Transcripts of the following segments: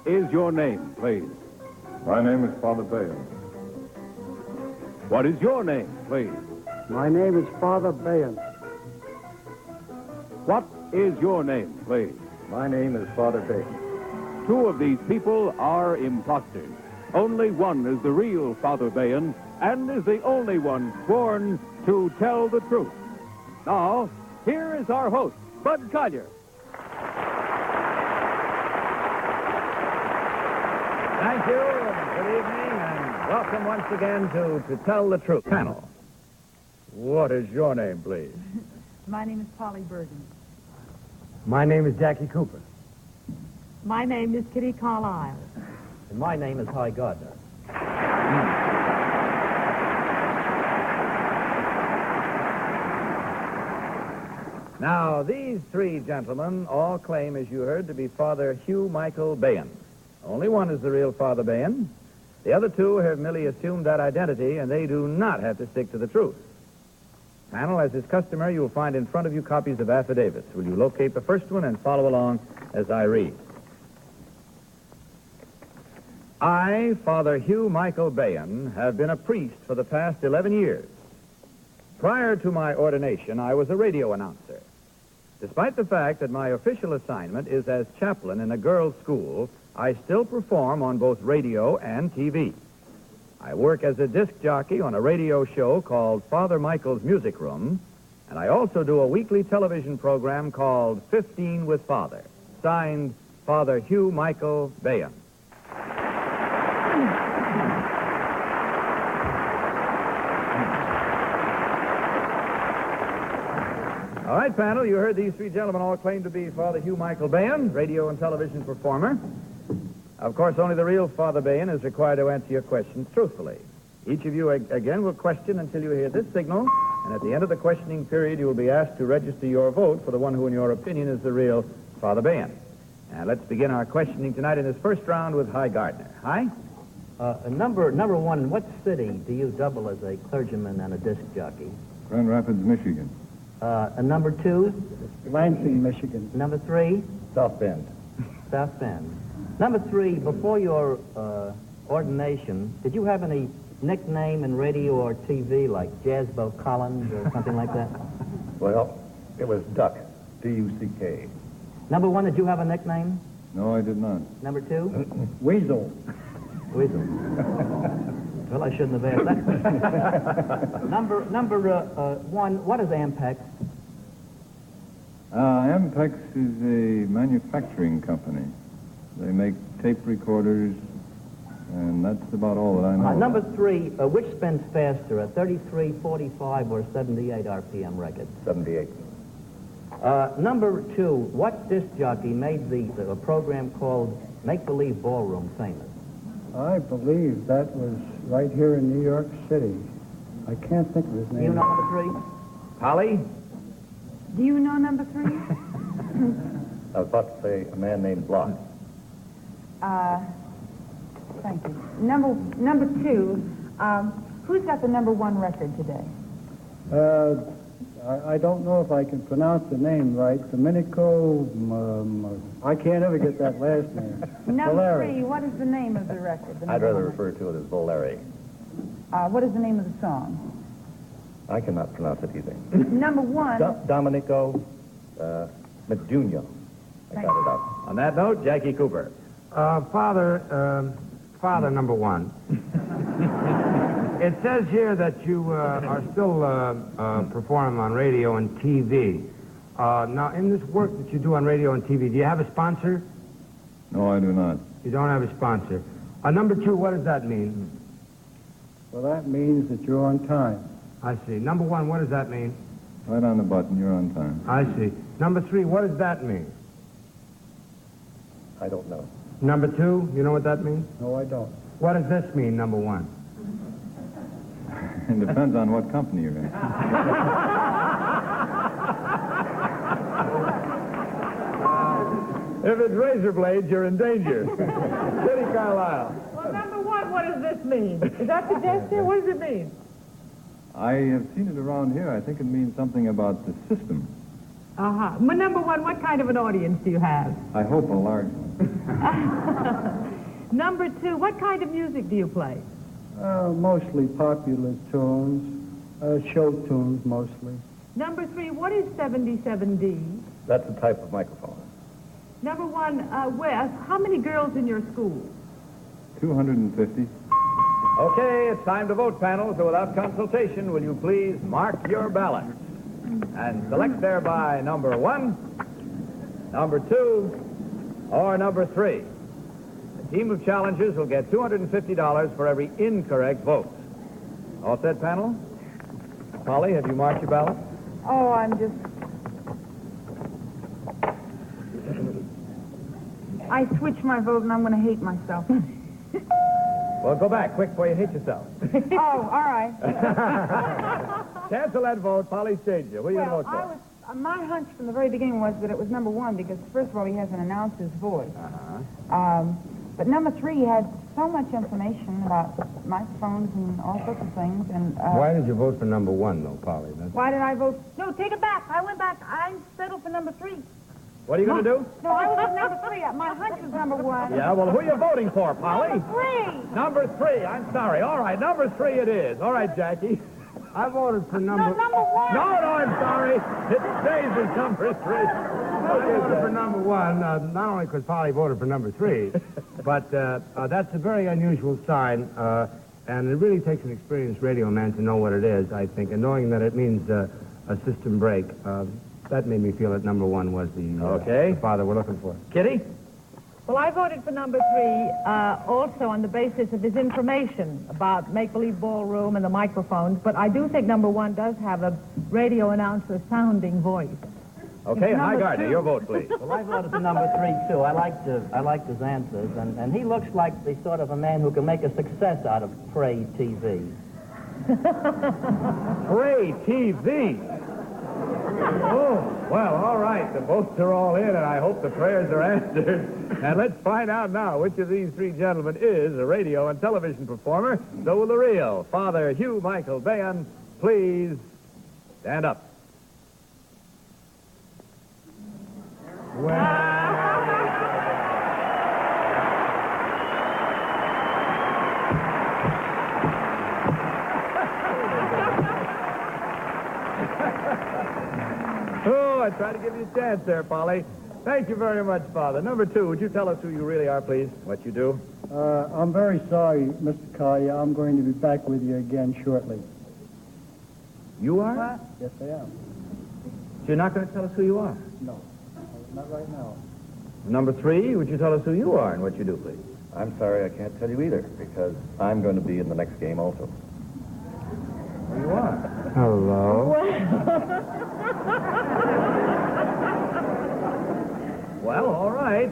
is your name, please? My name is Father Bayan. What is your name, please? My name is Father Bayan. What is your name, please? My name is Father Bayan. Two of these people are imposters. Only one is the real Father Bayan and is the only one sworn to tell the truth. Now, here is our host, Bud Collyer. Thank you, and good evening, and welcome once again to Tell the Truth panel. What is your name, please? My name is Polly Bergen. My name is Jackie Cooper. My name is Kitty Carlisle. And my name is Hy Gardner. Now, these three gentlemen all claim, as you heard, to be Father Hugh Michael Bayan. Only one is the real Father Bayan. The other two have merely assumed that identity, and they do not have to stick to the truth. Panel, as is customary, you will find in front of you copies of affidavits. Will you locate the first one and follow along as I read? I, Father Hugh Michael Bayan, have been a priest for the past 11 years. Prior to my ordination, I was a radio announcer. Despite the fact that my official assignment is as chaplain in a girls' school, I still perform on both radio and TV. I work as a disc jockey on a radio show called Father Michael's Music Room, and I also do a weekly television program called 15 with Father, signed Father Hugh Michael Bayan. All right, panel, you heard these three gentlemen all claim to be Father Hugh Michael Bayan, radio and television performer. Of course, only the real Father Bayan is required to answer your questions truthfully. Each of you, again, will question until you hear this signal, and at the end of the questioning period, you will be asked to register your vote for the one who, in your opinion, is the real Father Bayan. Now, let's begin our questioning tonight in this first round with Hy Gardner. Hy? Number one, in what city do you double as a clergyman and a disc jockey? Grand Rapids, Michigan. Number two? Lansing, Michigan. Number three? South Bend. South Bend. Number three, before your ordination, did you have any nickname in radio or TV like Jazzbo Collins or something like that? Well, it was Duck. D-U-C-K. Number one, did you have a nickname? No, I did not. Number two? Weasel. Weasel. Well, I shouldn't have asked that. Number one, what is Ampex? Ampex is a manufacturing company. They make tape recorders, and that's about all that I know. Number three, which spins faster, a 33, 45, or 78 RPM record? 78. Number two, what disc jockey made the program called Make Believe Ballroom famous? I believe that was right here in New York City. I can't think of his name. You know number three? Polly? Do you know number three? I was about to say a man named Block. Thank you. Number two, who's got the number one record today? I don't know if I can pronounce the name right. Domenico, I can't ever get that last name. Number Valeri. three, what is the name of the record? I'd rather refer to it as Valeri. What is the name of the song? I cannot pronounce it either. Number one. Domenico Medugno. I got it out. On that note, Jackie Cooper. Father number one. It says here that you are still performing on radio and TV. Now, in this work that you do on radio and TV, do you have a sponsor? No, I do not. You don't have a sponsor. Number two, what does that mean? Well, that means that you're on time. I see. Number one, what does that mean? Right on the button, you're on time. I see. Number three, what does that mean? I don't know. Number two, you know what that means? No, I don't. What does this mean, number one? It depends on what company you're in. If it's razor blades, you're in danger. Kitty Carlisle. Well, number one, what does this mean? Is that the gesture? What does it mean? I have seen it around here. I think it means something about the system. Uh-huh. Well, number one, what kind of an audience do you have? I hope a large one. Number two, what kind of music do you play? Mostly popular tunes, show tunes mostly. Number three, what is 77D? That's a type of microphone. Number one, Wes, how many girls in your school? 250. Okay, it's time to vote, panel. So without consultation, will you please mark your ballots and select thereby number one, number two, or number three. The team of challengers will get $250 for every incorrect vote. All set, panel? Polly, have you marked your ballot? Oh, I'm just... I switched my vote and I'm going to hate myself. Well, go back quick before you hit yourself. Oh, all right. Cancel that vote. Polly's changed you. What are you Well, going to vote for? my hunch from the very beginning was that it was number one because, first of all, he hasn't announced his voice. But number three had so much information about microphones and all sorts of things. And Why did you vote for number one, though, Polly? why did I vote? No, take it back. I went back. I settled for number three. What are you going to do? No, I was number three. My hunch was number one. Yeah, well, who are you voting for, Polly? Three. Number three. I'm sorry. All right, number three it is. All right, Jackie. I voted for No, number one. No, I'm sorry. It stays as number three. I voted for number one, not only because Polly voted for number three, but that's a very unusual sign, and it really takes an experienced radio man to know what it is, I think, and knowing that it means a system break. That made me feel that number one was the father we're looking for. Kitty? Well, I voted for number three also on the basis of his information about make-believe ballroom and the microphones, but I do think number one does have a radio announcer sounding voice. Okay, High Gardner, your vote, please. Well, I voted for number three, too. I liked his answers, and he looks like the sort of a man who can make a success out of Prey TV. Prey TV. Oh, well, all right. The votes are all in, and I hope the prayers are answered. And let's find out now which of these three gentlemen is a radio and television performer. So will the real Father Hugh Michael Bayon please stand up. Oh, I tried to give you a chance there, Polly. Thank you very much, Father. Number two, would you tell us who you really are, please? What you do? I'm very sorry, Mr. Collier. I'm going to be back with you again shortly. You are? What? Yes, I am. So you're not going to tell us who you are? No, not right now. Number three, would you tell us who you are and what you do, please? I'm sorry, I can't tell you either, because I'm going to be in the next game also. Who you are? Hello. Well, all right.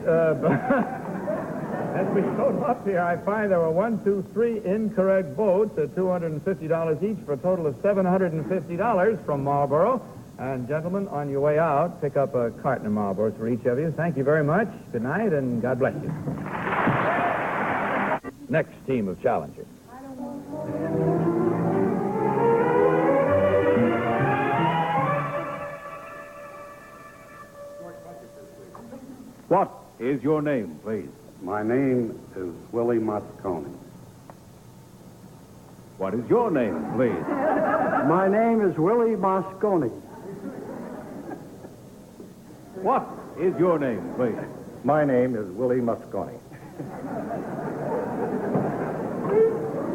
As we go up here, I find there were 1, 2, 3 incorrect votes at $250 each for a total of $750 from Marlboro. And gentlemen, on your way out, pick up a carton of Marlboros for each of you. Thank you very much. Good night, and God bless you. Next team of challengers. What is your name, please? My name is Willie Moscone. What is your name, please? My name is Willie Moscone. What is your name, please? My name is Willie Moscone.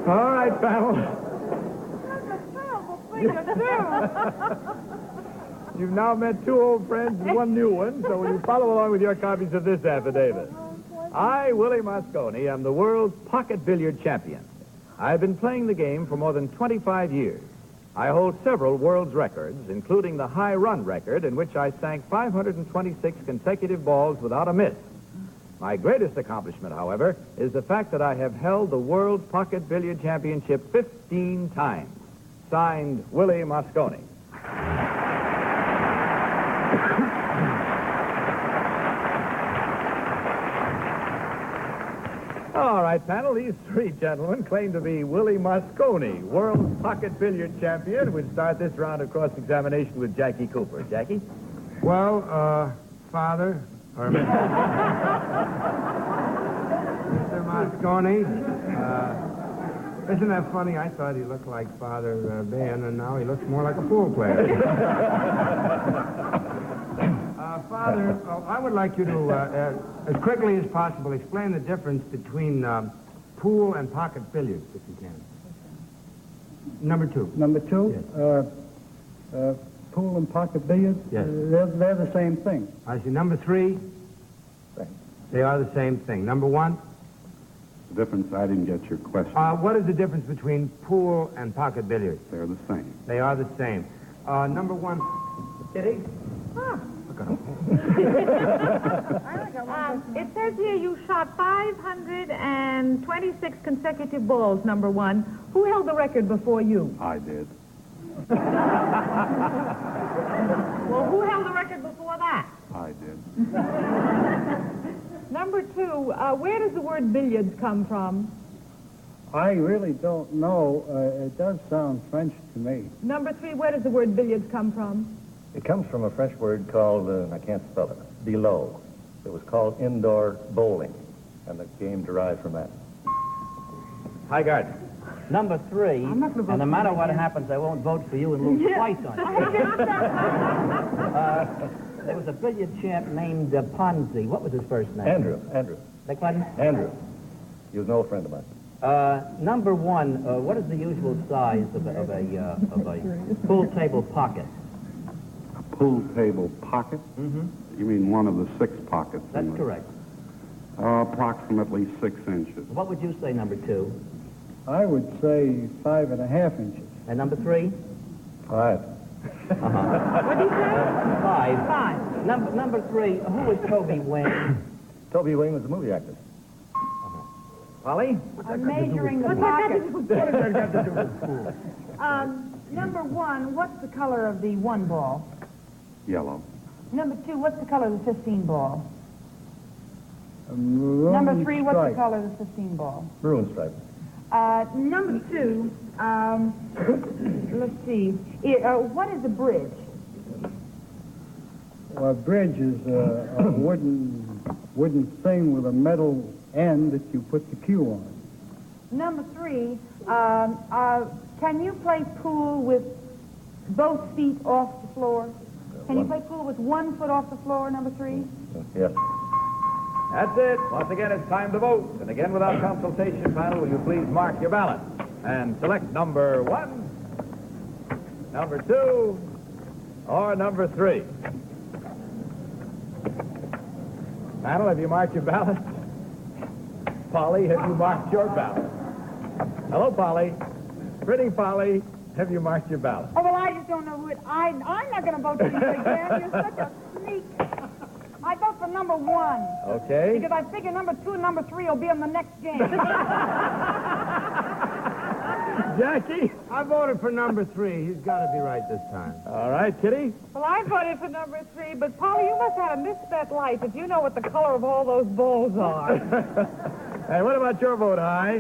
All right, panel. You've now met 2 old friends and 1 new one, so will you follow along with your copies of this affidavit? I, Willie Moscone, am the world's pocket billiard champion. I've been playing the game for more than 25 years. I hold several world's records, including the high run record in which I sank 526 consecutive balls without a miss. My greatest accomplishment, however, is the fact that I have held the World Pocket Billiard Championship 15 times. Signed, Willie Moscone. All right, panel, these 3 gentlemen claim to be Willie Moscone, World Pocket Billiard Champion. We'll start this round of cross-examination with Jackie Cooper. Jackie? Well, Father, or Mr. Moscone, isn't that funny? I thought he looked like Father Ben, and now he looks more like a pool player. Father, I would like you to, as quickly as possible, explain the difference between pool and pocket billiards, if you can. Number two. Number two? Yes. Pool and pocket billiards? Yes. They're the same thing. I see. Number three? They are the same thing. Number one? The difference, I didn't get your question. What is the difference between pool and pocket billiards? They're the same. They are the same. Number one. Kitty? It says here you shot 526 consecutive balls, number one. Who held the record before you? I did. Well, who held the record before that? I did. Number two, where does the word billiards come from? I really don't know. It does sound French to me. Number three, where does the word billiards come from? It comes from a French word called, I can't spell it, below. It was called indoor bowling, and the game derived from that. High Garden. Number three, I'm not gonna vote and no for matter you what again. happens, I won't vote for you and lose twice on you. There was a billiard champ named Ponzi. What was his first name? Andrew. Beg pardon? Andrew. He was an old friend of mine. Number one, what is the usual size of a pool table pocket? A pool table pocket? Mm-hmm. You mean one of the 6 pockets? That's in the- correct. Approximately 6 inches. What would you say, number two? I would say 5.5 inches. And number three? 5. What did you say? Five. Five. Number three, who was Toby Wayne? Toby Wayne was a movie actor. Polly? I'm measuring the pocket. Number one, what's the color of the 1 ball? Yellow. Number two, what's the color of the 15 ball? Maroon Number three, what's the stripe. color of the 15 ball? Maroon stripe. Number two, let's see. What is a bridge? Well, a bridge is a wooden thing with a metal end that you put the cue on. Number three, can you play pool with both feet off the floor? Can you play pool with 1 foot off the floor, number three? Yes. That's it. Once again, it's time to vote. And again, without consultation, panel, will you please mark your ballot and select number 1, number 2, or number 3. Panel, have you marked your ballot? Polly, have you marked your ballot? Hello, Polly. Pretty Polly, have you marked your ballot? Oh, well, I just don't know who it... I'm not going to vote for you again. You're such a sneak. I vote for number 1. Okay. Because I figure number 2 and number 3 will be in the next game. Jackie? I voted for number 3. He's got to be right this time. All right, Kitty? Well, I voted for number 3, but Polly, you must have misspent life if you know what the color of all those balls are. And what about your vote, High?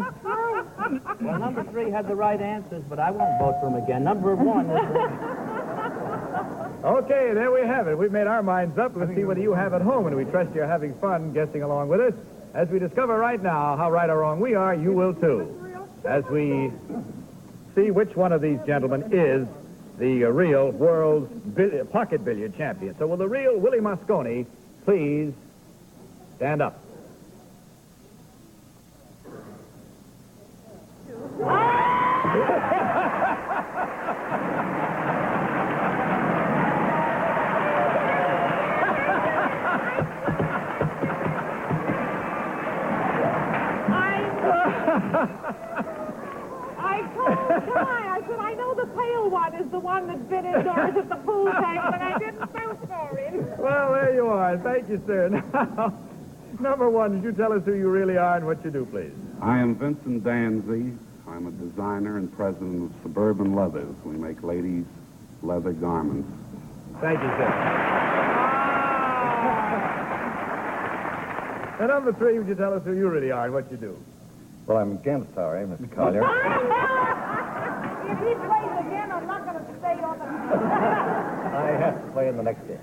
Well, number three had the right answers, but I won't vote for him again. Number one is... Okay, there we have it. We've made our minds up. Let's see whether you have at home, and we trust you're having fun guessing along with us. As we discover right now how right or wrong we are, you will too. As we see which one of these gentlemen is the real world's pocket billiard champion. So will the real Willie Moscone please stand up? I told Ty, I said, I know the pale one is the one that's been indoors at the pool table, and I didn't vote for him. Well, there you are. Thank you, sir. Now, number 1, did you tell us who you really are and what you do, please? I am Vincent Danzy. I'm a designer and president of Suburban Leathers. We make ladies' leather garments. Thank you, sir. And number 3, would you tell us who you really are and what you do? Well, I'm again sorry, Mr. Collier. If he plays again, I'm not going to stay on the... I have to play in the next game.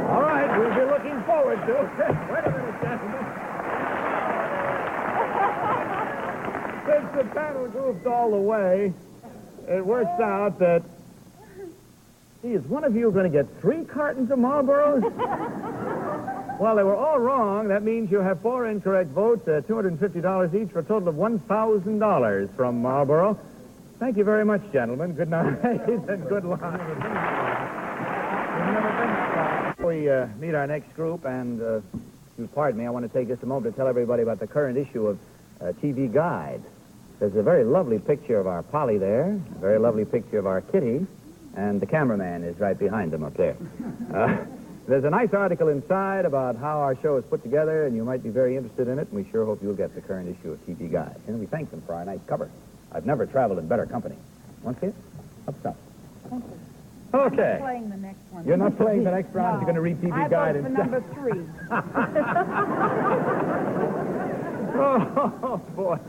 All right, we'll be looking forward to it. Wait a minute, gentlemen. Since the panel goofed all the way, it works out that... Gee, is one of you going to get 3 cartons of Marlboros? Well, they were all wrong. That means you have 4 incorrect votes, $250 each, for a total of $1,000 from Marlboro. Thank you very much, gentlemen. Good night and good luck. We meet our next group, and if you pardon me, I want to take just a moment to tell everybody about the current issue of TV Guide. There's a very lovely picture of our Polly there, a very lovely picture of our Kitty, and the cameraman is right behind them up there. There's a nice article inside about how our show is put together, and you might be very interested in it, and we sure hope you'll get the current issue of TV Guide. And we thank them for our nice cover. I've never traveled in better company. Want to see it? Up top. Thank you. Okay. I'm not playing the next one. You're not playing the next round? No. You're going to read TV I Guide vote for number 3. Oh, boy.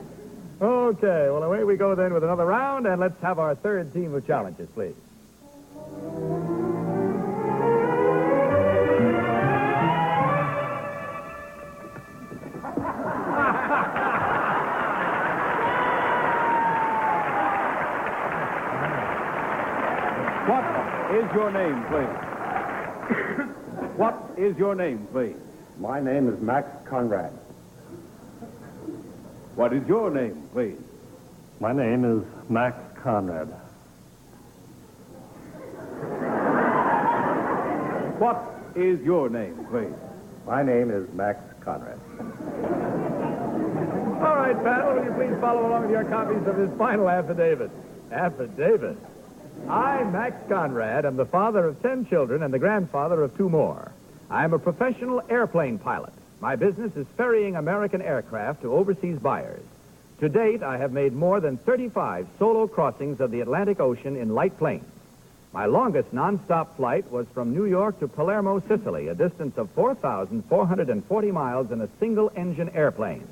Okay, well, away we go then with another round, and let's have our third team of challenges, please. What is your name, please? What is your name, please? My name is Max Conrad. What is your name, please? My name is Max Conrad. What is your name, please? My name is Max Conrad. All right, panel, will you please follow along with your copies of his final affidavit? Affidavit. I, Max Conrad, am the father of 10 children and the grandfather of 2 more. I am a professional airplane pilot. My business is ferrying American aircraft to overseas buyers. To date, I have made more than 35 solo crossings of the Atlantic Ocean in light planes. My longest non-stop flight was from New York to Palermo, Sicily, a distance of 4,440 miles in a single-engine airplane.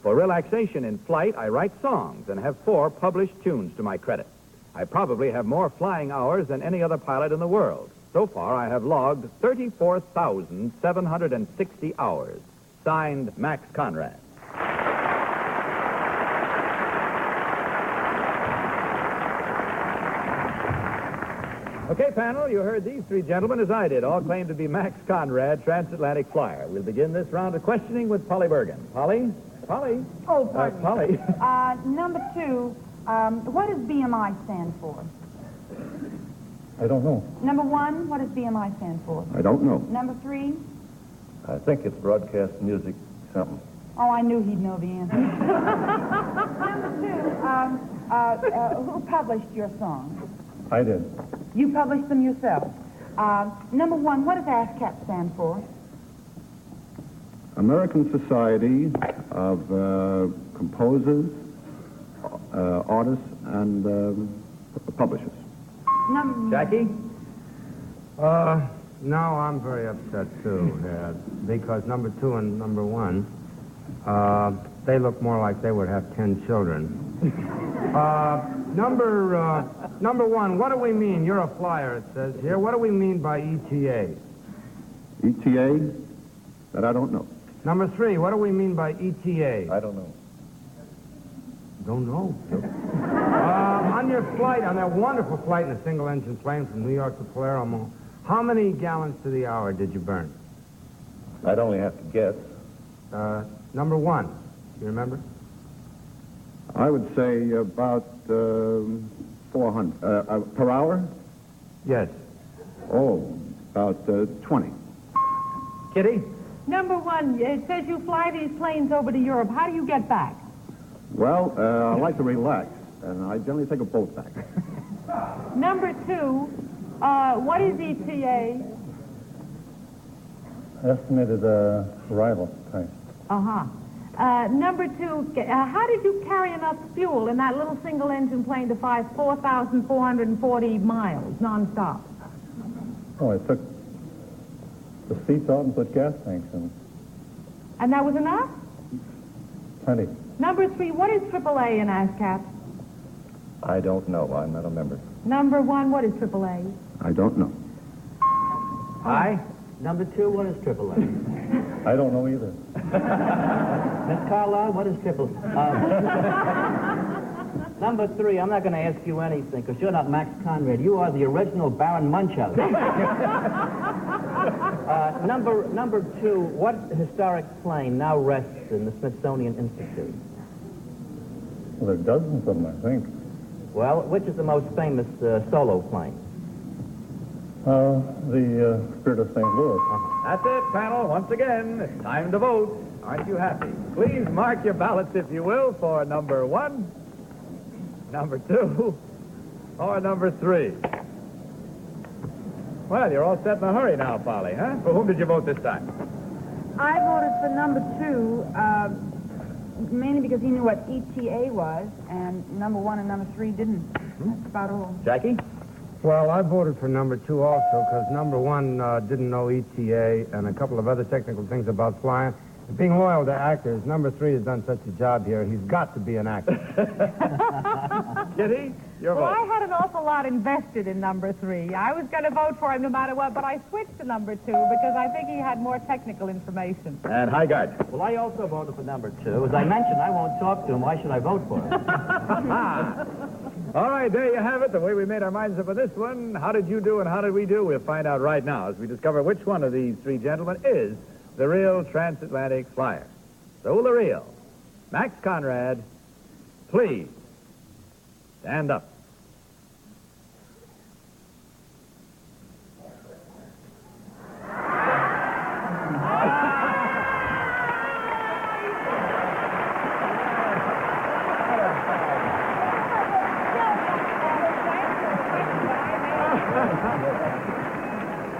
For relaxation in flight, I write songs and have 4 published tunes to my credit. I probably have more flying hours than any other pilot in the world. So far, I have logged 34,760 hours. Signed, Max Conrad. Okay, panel, you heard these 3 gentlemen as I did. All claim to be Max Conrad, transatlantic flyer. We'll begin this round of questioning with Polly Bergen. Polly? Polly? Oh, pardon. Polly. Number 2, what does BMI stand for? I don't know. Number 1, what does BMI stand for? I don't know. Number 3, I think it's broadcast music something. oh, I knew he'd know the answer. Number 2, who published your songs? I did. You published them yourself. Number 1, what does ASCAP stand for? American Society of Composers, Artists, and Publishers. Jackie? No, I'm very upset, too, because number 2 and number 1, they look more like they would have 10 children. Number 1, what do we mean? You're a flyer, it says here. What do we mean by ETA? ETA? That I don't know. Number 3, what do we mean by ETA? I don't know. Don't know. On your flight, on that wonderful flight in a single-engine plane from New York to Palermo, how many gallons to the hour did you burn? I'd only have to guess. Number 1, you remember? I would say about 400. Per hour? Yes. Oh, about 20. Kitty? Number 1, it says you fly these planes over to Europe. How do you get back? Well, I like to relax, and I generally take a boat back. Number 2, what is ETA? Estimated arrival time. Uh-huh. Number 2, how did you carry enough fuel in that little single-engine plane to fly 4,440 miles nonstop? Oh, I took the seats out and put gas tanks in. And that was enough? Plenty. Number 3, what is AAA in ASCAP? I don't know. I'm not a member. Number 1, what is AAA? I don't know. Aye. Number 2, what is AAA? I don't know either. Miss Carlisle, what is triple? Number 3, I'm not going to ask you anything, because you're not Max Conrad. You are the original Baron Munchausen. Number 2, what historic plane now rests in the Smithsonian Institute? Well, there are dozens of them, I think. Well, which is the most famous solo plane? The Spirit of St. Louis. That's it, panel. Once again, it's time to vote. Aren't you happy? Please mark your ballots, if you will, for number 1, number 2, or number 3. Well, you're all set in a hurry now, Polly, huh? For whom did you vote this time? I voted for number 2, mainly because he knew what ETA was, and number 1 and number 3 didn't. That's about all. Jackie? Well, I voted for number 2 also because number 1 didn't know ETA and a couple of other technical things about flying. Being loyal to actors, number 3 has done such a job here, he's got to be an actor. Kitty, your Well, vote. I had an awful lot invested in number 3. I was going to vote for him no matter what, but I switched to number 2 because I think he had more technical information. And Highgard. Well, I also voted for number 2. As I mentioned, I won't talk to him. Why should I vote for him? All right, there you have it, the way we made our minds up for this one. How did you do and how did we do? We'll find out right now as we discover which one of these 3 gentlemen is the real transatlantic flyer. So the real Max Conrad, please stand up.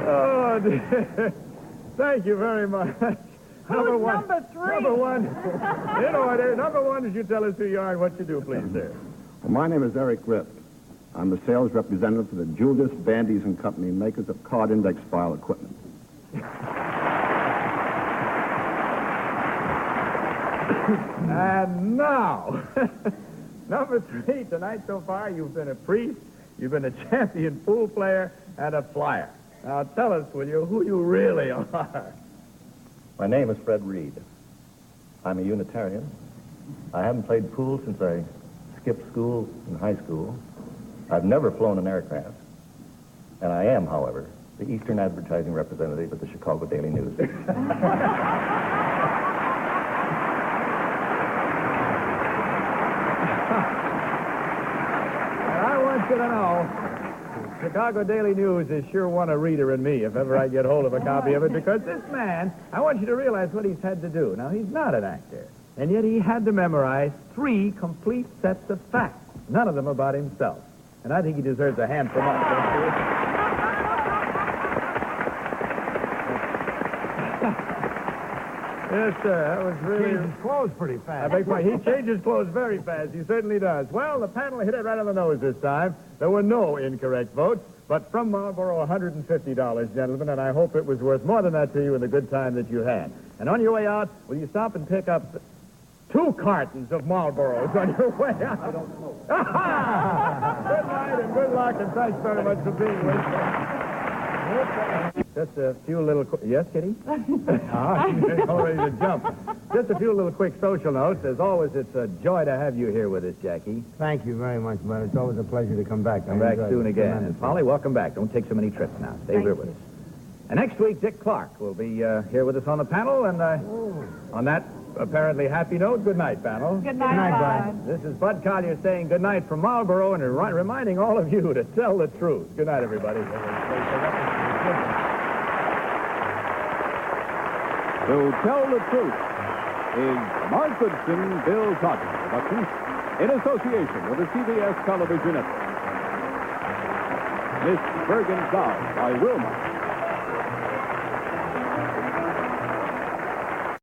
Oh, dear. Thank you very much. Number 1. number 3? Number 1. In order. Number 1, would you tell us who you are and what you do, please, sir? Well, my name is Eric Rift. I'm the sales representative for the Julius Bandes and Company, makers of card index file equipment. And now, number 3, tonight so far, you've been a priest, you've been a champion pool player, and a flyer. Now tell us, will you, who you really are. My name is Fred Reed. I'm a Unitarian. I haven't played pool since I skipped school in high school. I've never flown an aircraft. And I am, however, the Eastern advertising representative at the Chicago Daily News. I want you to know, Chicago Daily News is sure one a reader in me if ever I get hold of a copy of it, because this man, I want you to realize what he's had to do. Now, he's not an actor, and yet he had to memorize 3 complete sets of facts, none of them about himself. And I think he deserves a hand from us. Don't you? Yes, sir, that was really... Changes clothes pretty fast. I beg your pardon. He changes clothes very fast. He certainly does. Well, the panel hit it right on the nose this time. There were no incorrect votes, but from Marlboro, $150, gentlemen, and I hope it was worth more than that to you in the good time that you had. And on your way out, will you stop and pick up 2 cartons of Marlboros on your way out? I don't know. Good night and good luck, and thanks very much for being with us. Just a few little... Yes, Kitty? You're all ready to jump. Just a few little quick social notes. As always, it's a joy to have you here with us, Jackie. Thank you very much, Bud. It's always a pleasure to come back. Come back soon again. And Polly, welcome back. Don't take so many trips now. Stay here with us. And next week, Dick Clark will be here with us on the panel. And on that apparently happy note, good night, panel. Good night, Bud. This is Bud Collier saying good night from Marlboro and reminding all of you to tell the truth. Good night, everybody. To Tell the Truth is Mark Goodson, Bill Cotton production in association with the CBS Television Network. Miss Bergen's Vow by Wilma.